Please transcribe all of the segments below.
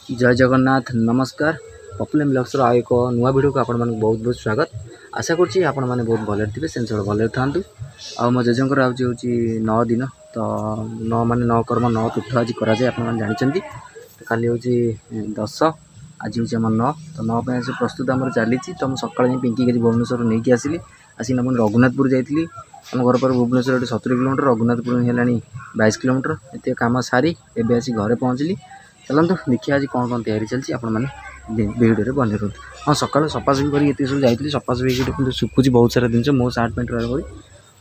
जय जगन्नाथ नमस्कार popular blogs आउ एक नुआ वीडियो को आपण बहुत बहुत स्वागत आशा करुँची आपण मैंने बहुत भले थे से सब भले था आ मो जेजर आज हूँ 9 दिन तो 9 मान 9 कर्म 9 तीर्थ आज कराए आप जानते काली हूँ 10 आज हूँ आम 9 तो 9 पे प्रस्तुत आम चली तो मुझे सकाल पिंकी के भुवनेश्वर नहीं आसिली आसिक मुझे रघुनाथपुर जाइली आम घर पर भुवनेश्वर 70 किलोमीटर रघुनाथपुर है 22 किलोमीटर ये कम सारी एवं आसी घरे पहुँचली चलते देखिए आज कौन कौन तैयारी चलती भिडियो बने रुहतु हाँ सकाल सफासफी कर सब जाइए सफासफी कि सुखुची बहुत सारा जिन मो सार्ट पैंट रही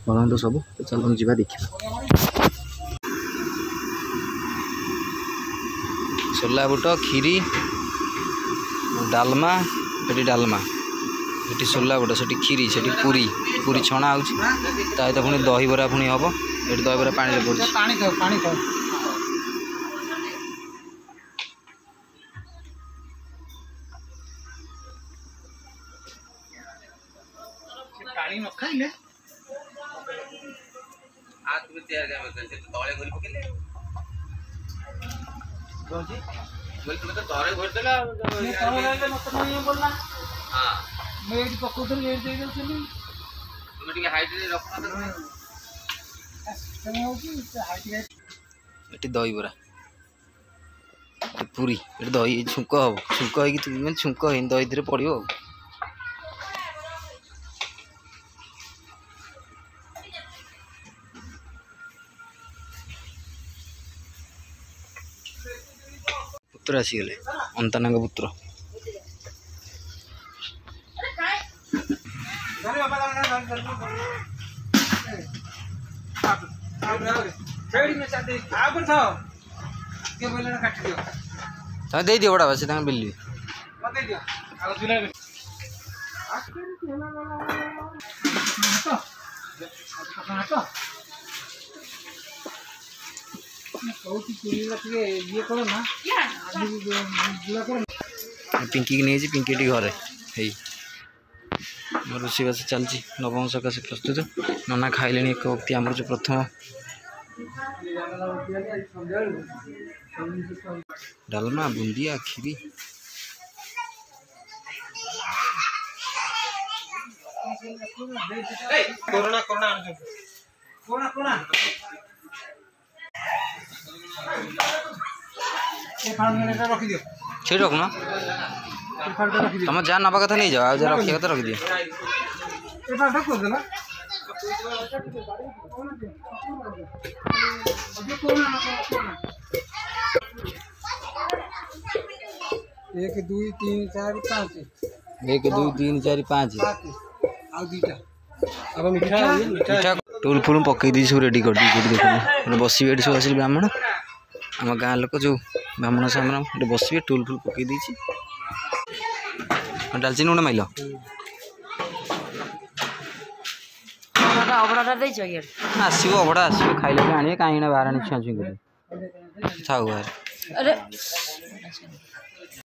भरतु सब चलते जावा देखा छोला बुट खीरी डालमा ये छोला बुट से खीरी से पूरी पूरी छणा होता पुणी दही बरा पुणी हम ये दही बरा पानी पड़े पानी न खाइले आ तू तैयार कर से तो तळे गोल पकेले कोजी बोल तू तो तळे भर देला तळे ले मत नहीं बोलना हां मैं ये पक्को तो ले दे दे चली तुम टिके हाइट रे रखना तो समय हो कि हाइट एटी दही बरा पूरी एटी दही छुंक हो छुंक है कि तुम छुंक है दही धीरे पड़ियो पुत्र आसीगले अंताना पुत्र दे दियो बड़ा से बिल्ली पिंकी की नहीं पिंकी टी घरे रोषेईबास चलती नवम सकाशे प्रस्तुत नना खाइले एक वक्ति आम जो प्रथम Dalma bundiya Kheri corona corona corona corona छे रखना तुम जहाँ नवा कथा नहीं जाओ आज रखिए तो रख दियो एक दुई तीन चार पाँच 1 2 3 4 5 अब मीठा टूल फूल पकई दी सब रेडी कर दी देख बस सब आस ब्राह्मण आम गाँ लोक जो ब्राह्मण सामने ये बस टूल फूल पकई दी डालचिनी गुंड माइल आसो अभड़ा आसो खाइले आने कहीं बाहर आने छुआ छुई कर था बाहर